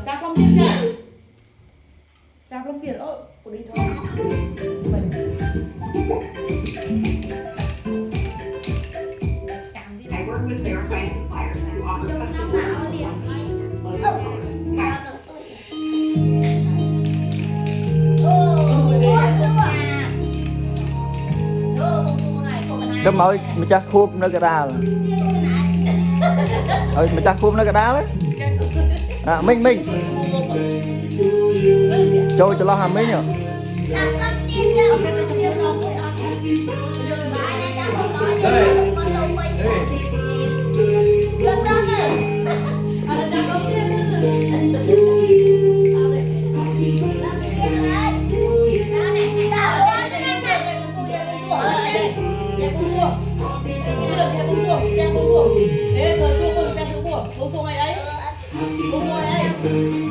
Chạp lòng tiền chưa? Chạp lòng tiền ơi, của đi thôi. I work with verified suppliers who offer custom closure color. Đâm ơi, mình chắc khúc nó cái đá rồi. Ơi, mình chắc khúc nó cái đá đấy. À, Minh. Cho lo hàm Minh nhở. Hãy subscribe cho kênh Ghiền Mì Gõ để không bỏ lỡ những video hấp dẫn.